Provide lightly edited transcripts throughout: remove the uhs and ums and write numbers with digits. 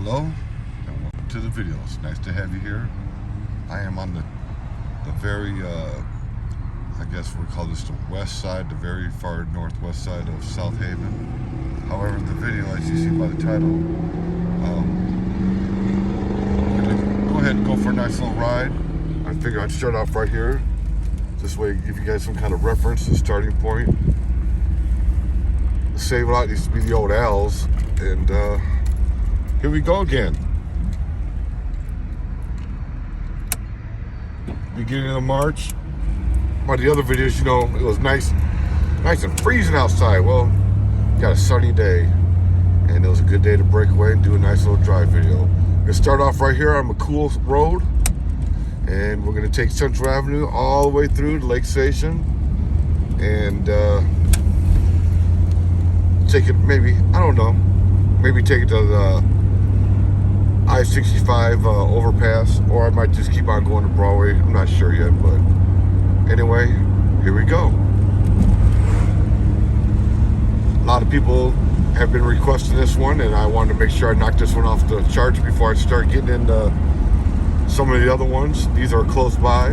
Hello and welcome to the video. It's nice to have you here. I am on the very, I guess we'll call this the west side, the very far northwest side of South Haven. However, in the video, as you see by the title, we're going to go ahead and go for a nice little ride. I figured I'd start off right here. This way, give you guys some kind of reference and starting point. The save lot used to be the old Al's, and here we go again. Beginning of March. By the other videos, you know, it was nice and freezing outside. Well, got a sunny day, and it was a good day to break away and do a nice little drive video. I'm gonna start off right here on McCool Road, and we're gonna take Central Avenue all the way through to Lake Station, and take it maybe, I don't know, maybe take it to the I-65 overpass, or I might just keep on going to Broadway. I'm not sure yet, but anyway, here we go. A lot of people have been requesting this one, and I wanted to make sure I knock this one off the charts before I start getting into some of the other ones. These are close by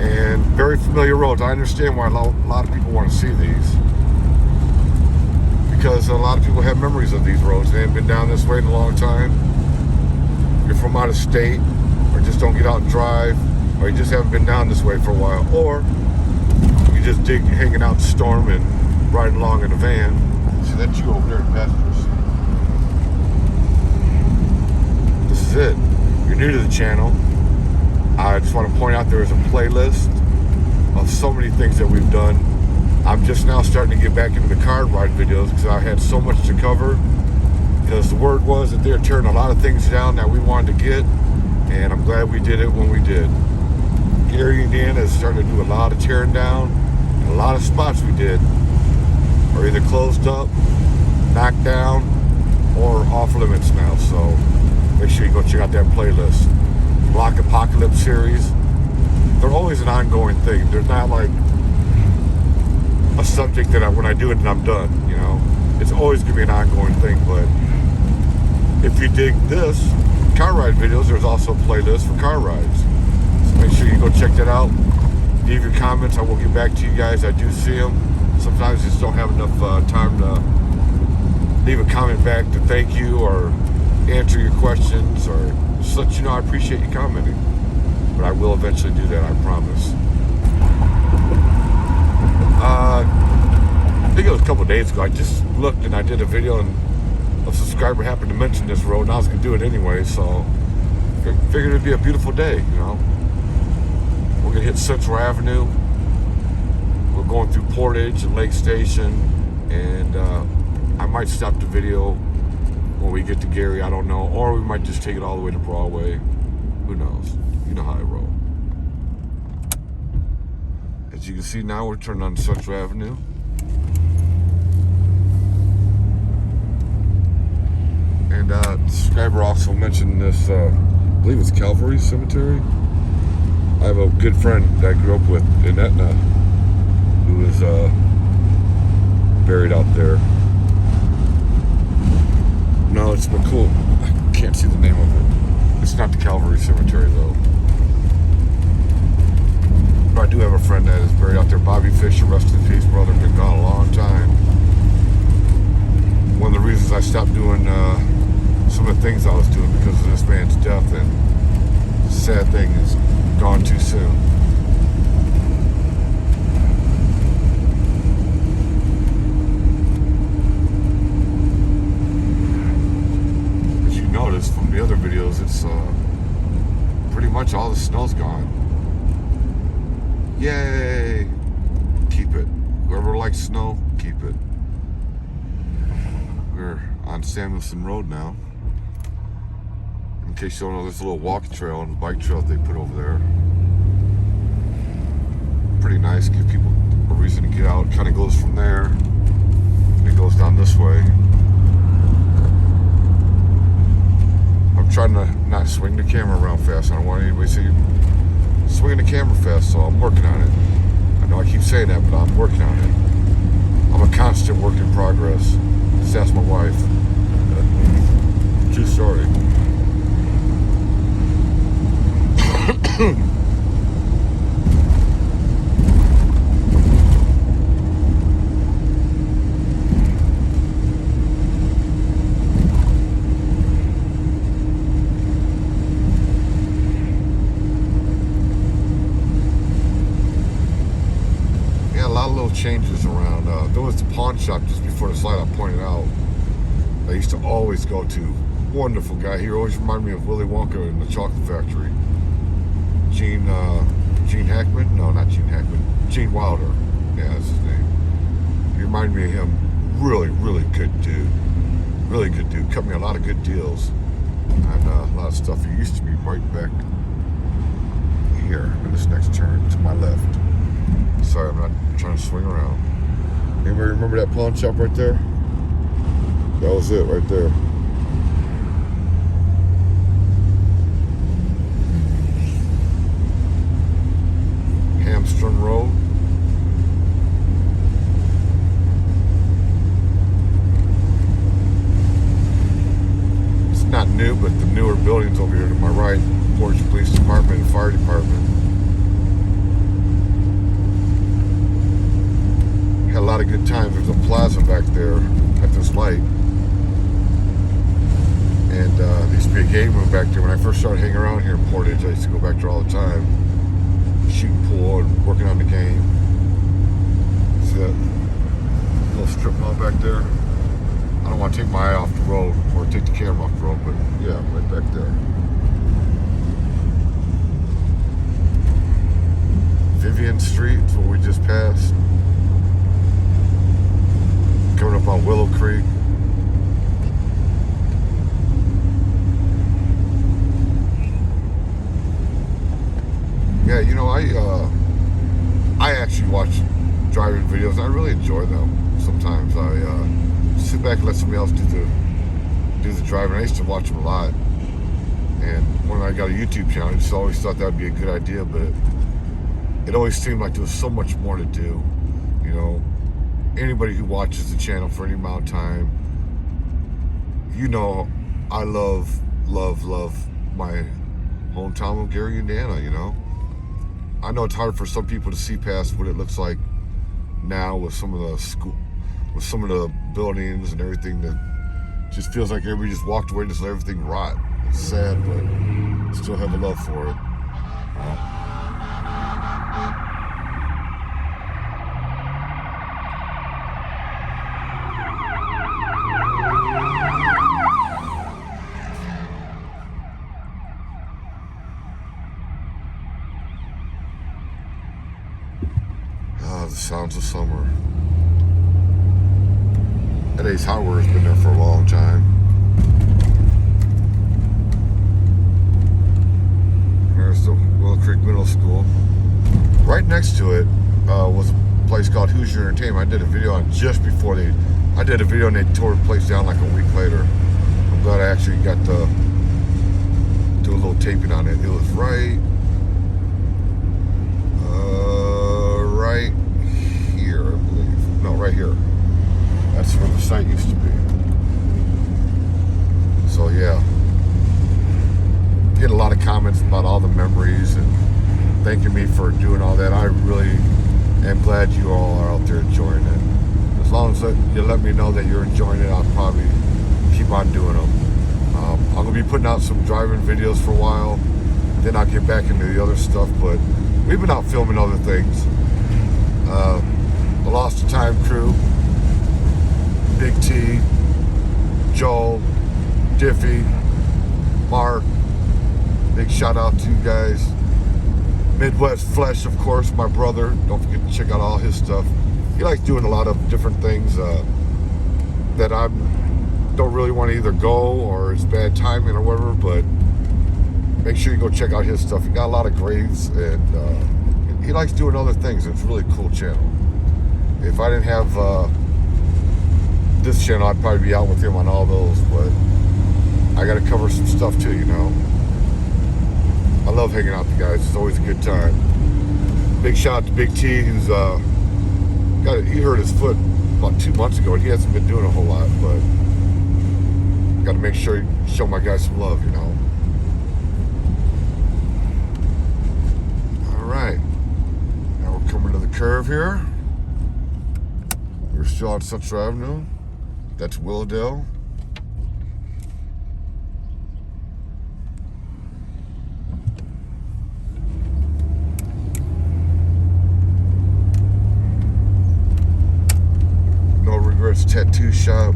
and very familiar roads. I understand why a lot of people want to see these, because a lot of people have memories of these roads. They haven't been down this way in a long time. You're from out of state, or just don't get out and drive, or you just haven't been down this way for a while, or you just dig hanging out in the storm and riding along in a van. See, that's you over there in passenger seat. This is it. If you're new to the channel, I just want to point out there is a playlist of so many things that we've done. I'm just now starting to get back into the car ride videos because I had so much to cover, because the word was that they're tearing a lot of things down that we wanted to get, and I'm glad we did it when we did. Gary, Indiana is starting to do a lot of tearing down, and a lot of spots we did are either closed up, knocked down, or off limits now. So make sure you go check out that playlist. Block Apocalypse series, they're always an ongoing thing. They're not like a subject that when I do it and I'm done, you know. It's always gonna be an ongoing thing. But if you dig this car ride videos, there's also a playlist for car rides, so make sure you go check that out. Leave your comments, I will get back to you guys. I do see them. Sometimes I just don't have enough time to leave a comment back to thank you or answer your questions, or just let you know I appreciate you commenting. But I will eventually do that, I promise. I think it was a couple of days ago, I just looked and I did a video, and a subscriber happened to mention this road, and I was going to do it anyway, so figured it'd be a beautiful day, you know. We're going to hit Central Avenue. We're going through Portage and Lake Station, and I might stop the video when we get to Gary, I don't know, or we might just take it all the way to Broadway. Who knows? You know how I roll. As you can see now, we're turning on Central Avenue. And the subscriber also mentioned this, I believe it's Calvary Cemetery. I have a good friend that I grew up with in Etna who is buried out there. No, it's McCool. I can't see the name of it. It's not the Calvary Cemetery though. But I do have a friend that is buried out there, Bobby Fisher, rest in peace, brother. Been gone a long time. One of the reasons I stopped doing some of the things I was doing because of this man's death, and the sad thing is gone too soon. As you notice from the other videos, it's pretty much all the snow's gone. Yay! Keep it. Whoever likes snow, keep it. We're on Samuelson Road now. In case you don't know, there's a little walk trail and bike trail they put over there. Pretty nice, give people a reason to get out. It kind of goes from there, and it goes down this way. I'm trying to not swing the camera around fast. I don't want anybody to see you swinging the camera fast, so I'm working on it. I know I keep saying that, but I'm working on it. I'm a constant work in progress. Just ask my wife. Just changes around. There was the pawn shop just before the slide I pointed out. I used to always go to. Wonderful guy. He always reminded me of Willy Wonka in the Chocolate Factory. Gene Hackman? No, not Gene Hackman. Gene Wilder. Yeah, that's his name. He reminded me of him. Really, really good dude. Really good dude. Cut me a lot of good deals. And a lot of stuff. He used to be right back here in this next turn to my left. Sorry, I'm not trying to swing around. Anybody remember that pawn shop right there? That was it right there. Hamstrom Road. It's not new, but the newer buildings over here to my right, Portage Police Department and Fire Department. Had a lot of good times. There's a plaza back there at this light. And there used to be a game room back there. When I first started hanging around here in Portage, I used to go back there all the time. Shooting pool and working on the game. See that little strip mall back there? I don't want to take my eye off the road or take the camera off the road, but yeah, right back there. Vivian Street is what we just passed. Coming up on Willow Creek. Yeah, you know, I actually watch driving videos. And I really enjoy them. Sometimes I sit back and let somebody else do the driving. I used to watch them a lot. And when I got a YouTube channel, I just always thought that would be a good idea, but it always seemed like there was so much more to do. You know, anybody who watches the channel for any amount of time, you know, I love my hometown of Gary, Indiana, you know. I know it's hard for some people to see past what it looks like now with some of the buildings and everything that just feels like everybody just walked away and just let everything rot. It's sad, but I still have a love for it. The sounds of summer. And Ace Hardware has been there for a long time. There's the Willow Creek Middle School. Right next to it was a place called Who's Your Entertainment. I did a video on just before I did a video and they tore the place down like a week later. I'm glad I actually got to do a little taping on it. It was right here, I believe. No, right here. That's where the site used to be. So yeah, get a lot of comments about all the memories and thanking me for doing all that. I really am glad you all are out there enjoying it. As long as you let me know that you're enjoying it, I'll probably keep on doing them. I'm gonna be putting out some driving videos for a while, then I'll get back into the other stuff, but we've been out filming other things. The Lost to Time crew, Big T, Joel, Diffie, Mark, big shout out to you guys. Midwest Flesh, of course, my brother. Don't forget to check out all his stuff. He likes doing a lot of different things that I don't really want to either go or it's bad timing or whatever, but make sure you go check out his stuff. He got a lot of graves and he likes doing other things. It's a really cool channel. If I didn't have this channel, I'd probably be out with him on all those, but I got to cover some stuff too, you know. I love hanging out with the guys. It's always a good time. Big shout out to Big T, who's he hurt his foot about 2 months ago, and he hasn't been doing a whole lot, but got to make sure you show my guys some love, you know. All right, now we're coming to the curve here. We're still on Central Avenue. That's Willowdale. juice shop.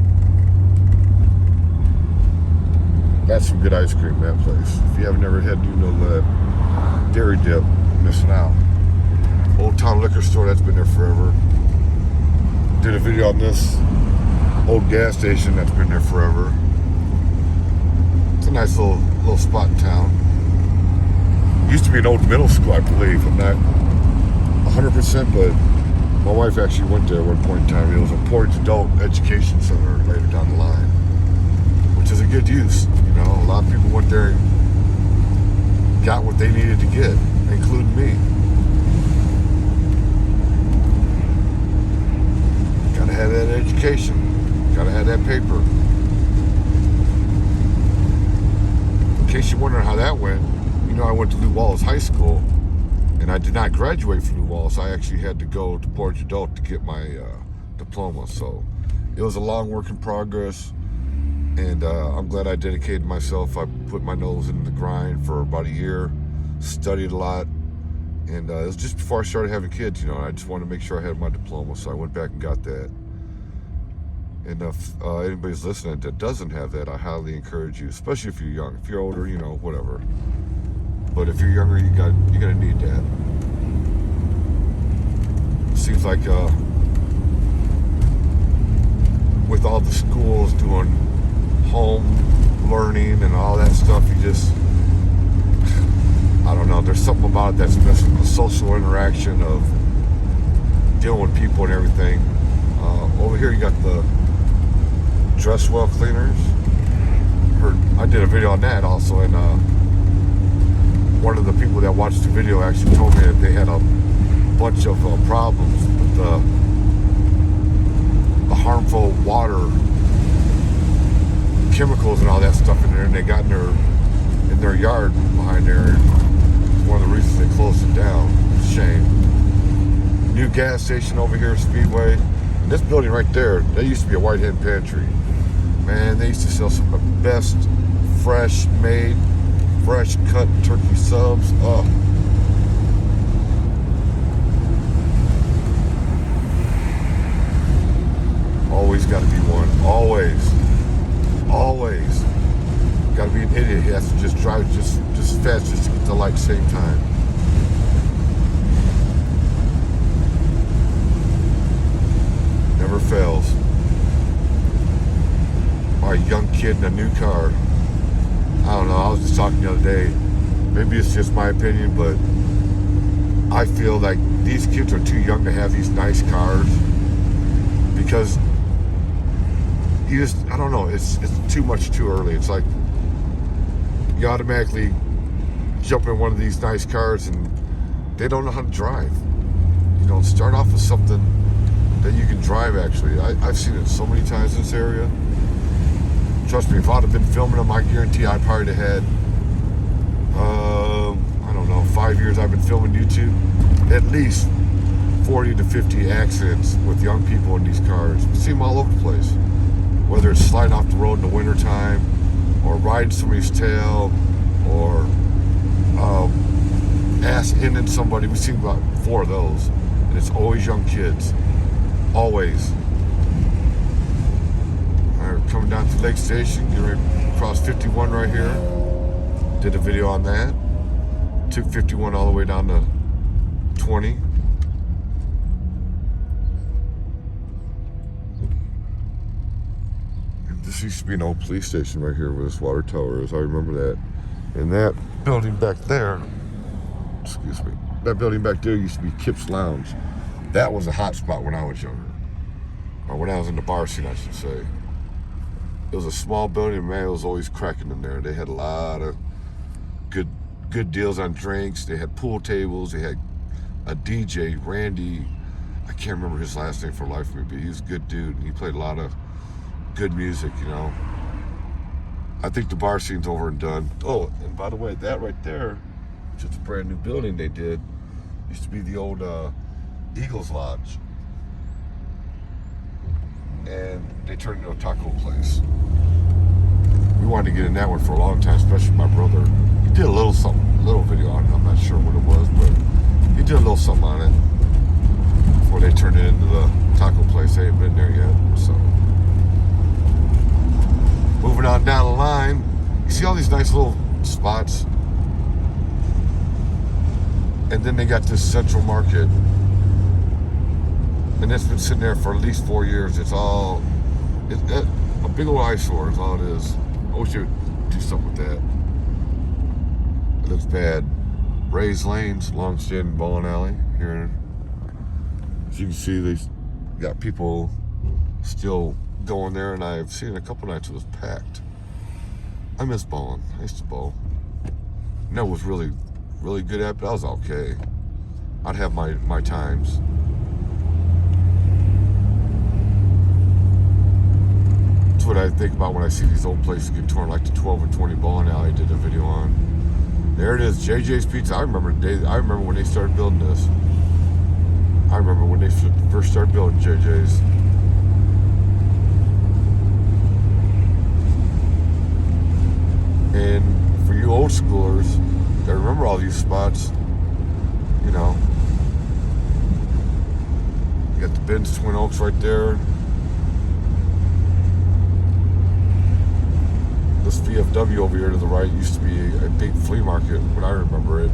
That's some good ice cream, that place. If you haven't ever had, you know, that dairy dip, you're missing out. Old Town Liquor Store, that's been there forever. Did a video on this old gas station that's been there forever. It's a nice little spot in town. Used to be an old middle school, I believe. I'm not 100%, but my wife actually went there at one point in time. It was a Portage Adult Education Center later down the line, which is a good use. You know, a lot of people went there and got what they needed to get, including me. Gotta have that education. Gotta have that paper. In case you're wondering how that went, you know, I went to Lew Wallace High School, and I did not graduate from Lew Wallace. I actually had to go to Portage Adult to get my diploma. So it was a long work in progress, and I'm glad I dedicated myself. I put my nose in the grind for about a year, studied a lot, and it was just before I started having kids, you know, and I just wanted to make sure I had my diploma, so I went back and got that. And if anybody's listening that doesn't have that, I highly encourage you, especially if you're young. If you're older, you know, whatever. But if you're younger, you're gonna need that. Seems like with all the schools doing home learning and all that stuff, you just, I don't know, there's something about it that's missing. The social interaction of dealing with people and everything. Over here you got the dress well cleaners. I did a video on that also, and one of the people that watched the video actually told me that they had a bunch of problems with the harmful water, chemicals and all that stuff in there, and they got in their yard behind there. One of the reasons they closed it down. Shame. New gas station over here, Speedway. And this building right there, that used to be a White Hen Pantry. Man, they used to sell some of the best fresh made, fresh cut turkey subs. Oh. Always got to be one. Always. Always. Got to be an idiot. He has to just drive just as fast just to get the light at the same time. Never fails. Or a young kid in a new car. I don't know, I was just talking the other day, maybe it's just my opinion, but I feel like these kids are too young to have these nice cars, because you just, I don't know, it's too much too early. It's like you automatically jump in one of these nice cars and they don't know how to drive. You know, start off with something that you can drive actually. I've seen it so many times in this area. Trust me, if I'd have been filming them, I guarantee I probably had, I don't know, 5 years I've been filming YouTube, at least 40 to 50 accidents with young people in these cars. We see them all over the place. Whether it's sliding off the road in the wintertime, or riding somebody's tail, or ass-ending somebody. We've seen about 4 of those. And it's always young kids. Always. Coming down to Lake Station, getting ready to cross 51 right here. Did a video on that. Took 51 all the way down to 20. And this used to be an old police station right here where this water tower is. I remember that. And that building back there, excuse me, that building back there used to be Kip's Lounge. That was a hot spot when I was younger. Or when I was in the bar scene, I should say. It was a small building, man, it was always cracking in there. They had a lot of good deals on drinks. They had pool tables. They had a DJ, Randy. I can't remember his last name for the life of me, but he was a good dude. He played a lot of good music, you know. I think the bar scene's over and done. Oh, and by the way, that right there, just a brand new building they did, used to be the old Eagles Lodge. And they turned into a taco place. We wanted to get in that one for a long time, especially my brother. He did a little something, a little video on it. I'm not sure what it was, but he did a little something on it before they turned it into the taco place. They ain't been there yet, so Moving on down the line, you see all these nice little spots, and then they got this Central Market, and it's been sitting there for at least 4 years. It's a big old eyesore is all it is. I wish you would do something with that. It looks bad. Ray's Lanes, long-standing bowling alley here. As you can see, they got people still going there, and I've seen a couple nights it was packed. I miss bowling. I used to bowl. No, it was really, really good at, but I was okay. I'd have my times. That's what I think about when I see these old places get torn, like the 12 and 20 bowling alley I did a video on. There it is, JJ's Pizza. I remember when they started building this. I remember when they first started building JJ's. And for you old schoolers that remember all these spots, you know, you got the Ben's Twin Oaks right there. This VFW over here to the right used to be a big flea market when I remember it.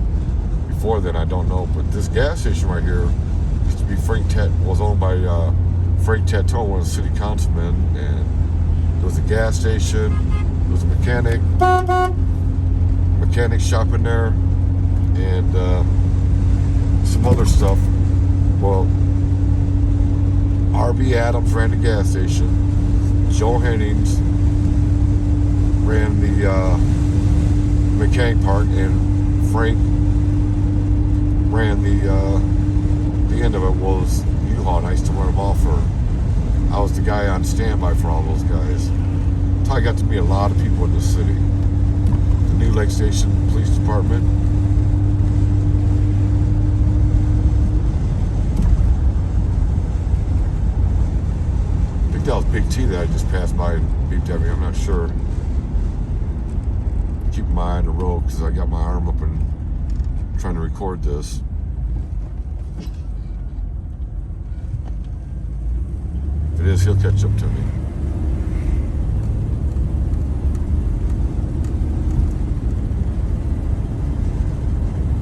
Before then, I don't know. But this gas station right here used to be was owned by Frank Tatone, one of the city councilmen. And there was a gas station. There was a mechanic shop in there, and some other stuff. Well, R.B. Adams ran the gas station. Joe Hennings ran the mechanic park, and Frank ran the end of it was U-Haul, and I used to run them all I was the guy on standby for all those guys. That's how I got to meet a lot of people in this city. The new Lake Station Police Department. I think that was Big T that I just passed by and beeped at me, I'm not sure. Keep my eye on the road because I got my arm up and trying to record this. If it is, he'll catch up to me.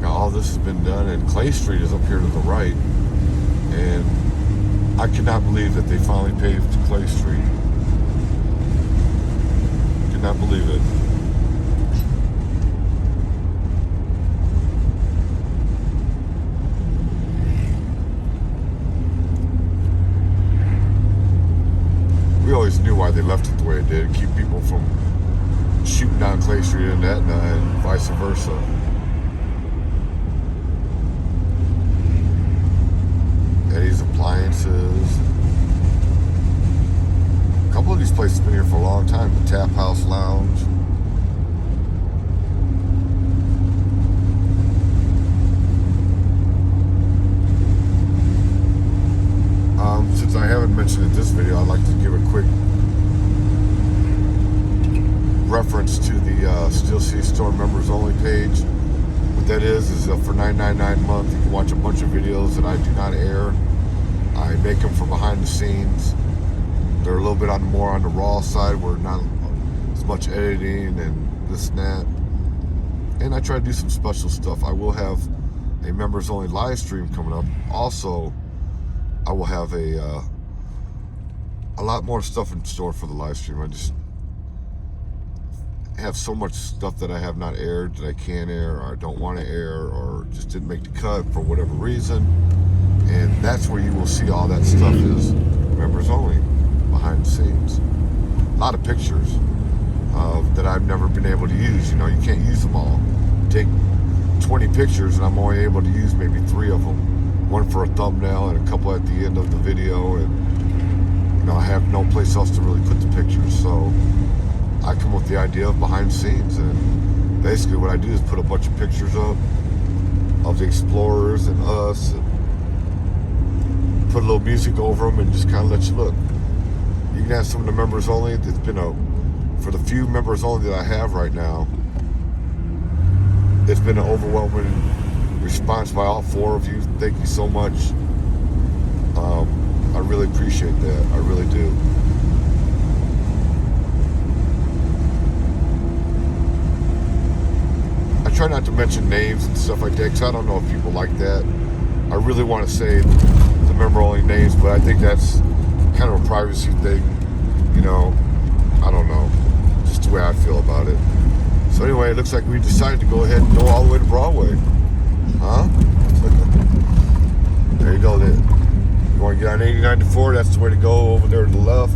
Now all this has been done, and Clay Street is up here to the right, and I cannot believe that they finally paved Clay Street. Cannot believe it. We always knew why they left it the way it did, keep people from shooting down Clay Street and Etna and vice versa. Eddie's Appliances. A couple of these places have been here for a long time. The Tap House Lounge. Since I haven't mentioned in this video, I'd like to give a quick reference to the Steel City Store members only page. What that is for $9.99 a month, you can watch a bunch of videos that I do not air. I make them for behind the scenes. They're a little bit more on the raw side, where not as much editing and this and that. And I try to do some special stuff. I will have a members only live stream coming up. Also, I will have a lot more stuff in store for the live stream. I just have so much stuff that I have not aired that I can't air, or I don't want to air, or just didn't make the cut for whatever reason. And that's where you will see all that stuff is members only, behind the scenes. A lot of pictures that I've never been able to use. You know, you can't use them all. Take 20 pictures and I'm only able to use maybe 3 of them. One for a thumbnail and a couple at the end of the video, and you know, I have no place else to really put the pictures, so I come up with the idea of behind the scenes, and basically what I do is put a bunch of pictures up of the explorers and us, and put a little music over them and just kind of let you look. You can have some of the members only. It's been for the few members only that I have right now, it's been an overwhelming response by all 4 of you. Thank you so much. I really appreciate that. I really do. try not to mention names and stuff like that because I don't know if people like that. I really want to say the member-only names, but I think that's kind of a privacy thing. You know, I don't know. Just the way I feel about it. So anyway, it looks like we decided to go ahead and go all the way to Broadway. Huh? There you go. Then. You want to get on 89 to 4, that's the way to go, over there to the left.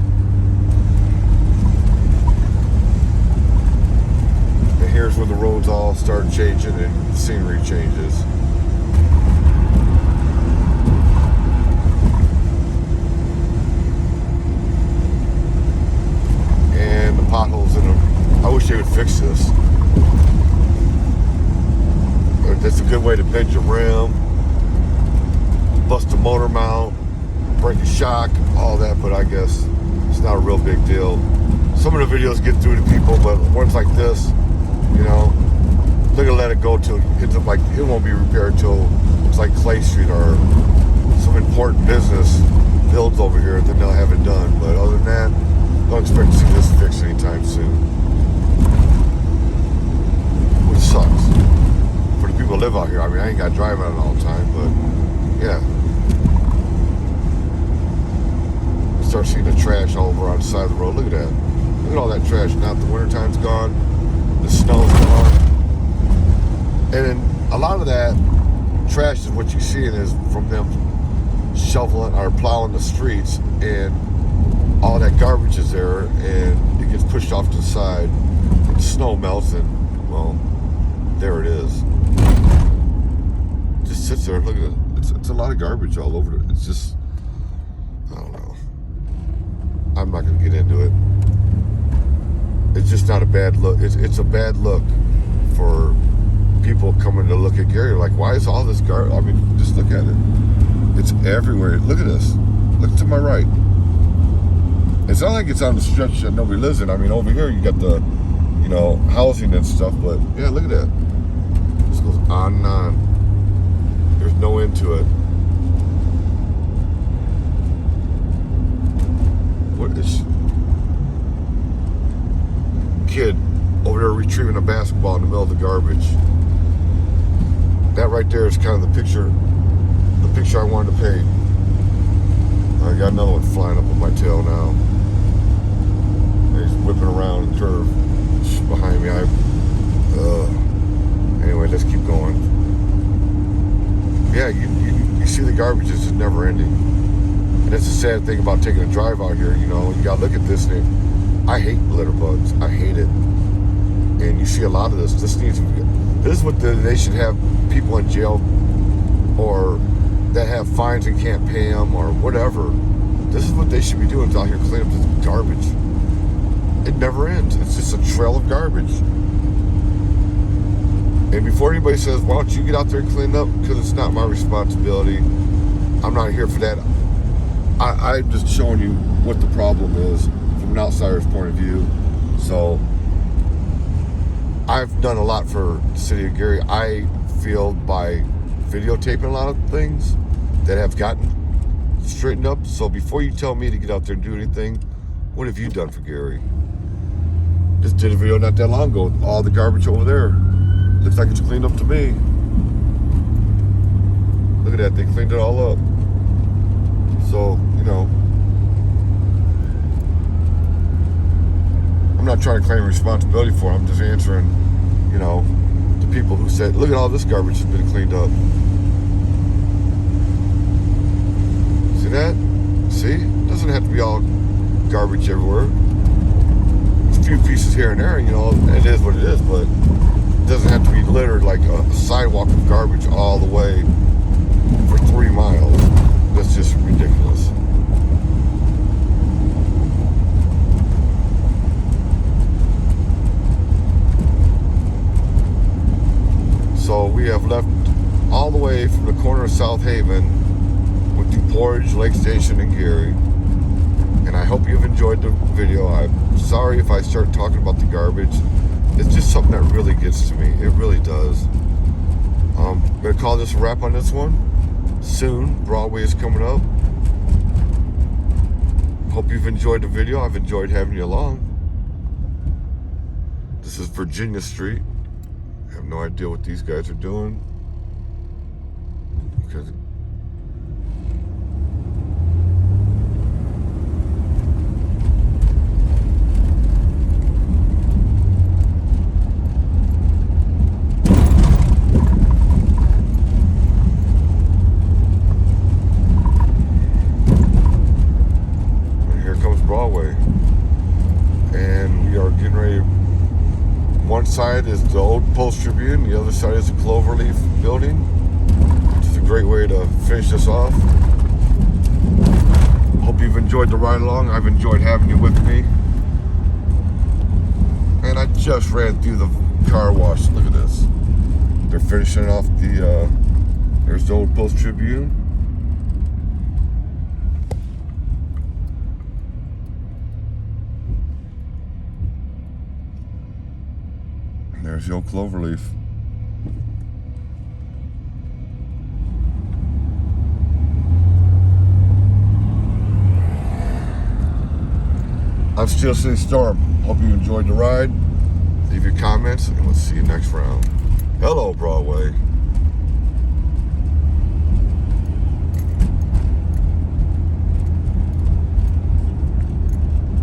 And here's where the roads all start changing and the scenery changes. And the potholes in them. I wish they would fix this. That's a good way to bend your rim, bust a motor mount, break a shock, all that, but I guess it's not a real big deal. Some of the videos get through to people, but ones like this, you know, they're gonna let it go till it's like it won't be repaired till it's like Clay Street or some important business builds over here, then they'll have it done. But other than that, don't expect to see this fixed anytime soon. Which sucks. For the people who live out here, I mean, I ain't got to drive on it all the time, but yeah. Start seeing the trash all over on the side of the road. Look at that. Look at all that trash. Now the wintertime's gone, the snow's gone. And then a lot of that trash is what you're seeing is from them shoveling or plowing the streets, and all that garbage is there, and it gets pushed off to the side. And the snow melts, and well, there it is. It just sits there. Look at it. It's a lot of garbage all over it. It's just, I don't know. I'm not going to get into it. It's just not a bad look. It's a bad look for people coming to look at Gary. Like, why is all this garbage? I mean, just look at it. It's everywhere. Look at this. Look to my right. It's not like it's on the stretch that nobody lives in. I mean, over here you got the, you know, housing and stuff. But yeah, look at that. This goes on and on. There's no end to it. What is kid over there retrieving a basketball in the middle of the garbage? That right there is kind of the picture I wanted to paint. I got another one flying up on my tail now. He's whipping around the curve behind me. Anyway, let's keep going. Yeah, you see the garbage is just never ending. And that's the sad thing about taking a drive out here. You know, you gotta look at this thing. I hate litter bugs. I hate it. And you see a lot of this. This is what they should have people in jail or that have fines and can't pay them or whatever. This is what they should be doing, out here cleaning up this garbage. It never ends. It's just a trail of garbage. And before anybody says, why don't you get out there and clean it up? Because it's not my responsibility. I'm not here for that. I'm just showing you what the problem is from an outsider's point of view. So I've done a lot for the city of Gary. I feel by videotaping a lot of things that have gotten straightened up. So before you tell me to get out there and do anything, what have you done for Gary? Just did a video not that long ago. All the garbage over there. Looks like it's cleaned up to me. Look at that. They cleaned it all up. So, you know, I'm not trying to claim responsibility for it. I'm just answering, you know, the people who said, look at all this garbage has been cleaned up. See that? See? It doesn't have to be all garbage everywhere. There's a few pieces here and there, you know, it is what it is, but it doesn't have to be littered like a sidewalk of garbage all the way for 3 miles. That's just ridiculous. So we have left all the way from the corner of South Haven, went through Portage, Lake Station, and Gary. And I hope you've enjoyed the video. I'm sorry if I start talking about the garbage. It's just something that really gets to me. It really does. I'm going to call this a wrap on this one. Soon, Broadway is coming up. Hope you've enjoyed the video. I've enjoyed having you along. This is Virginia Street. I have no idea what these guys are doing. Because here comes Broadway. And we are getting ready. One side is the old Post Tribune, the other side is the Cloverleaf building, which is a great way to finish this off. Hope you've enjoyed the ride along. I've enjoyed having you with me. And I just ran through the car wash. Look at this. They're finishing off there's the old Post Tribune. There's the old Cloverleaf. I'm still seeing Storm. Hope you enjoyed the ride. Leave your comments and we'll see you next round. Hello, Broadway.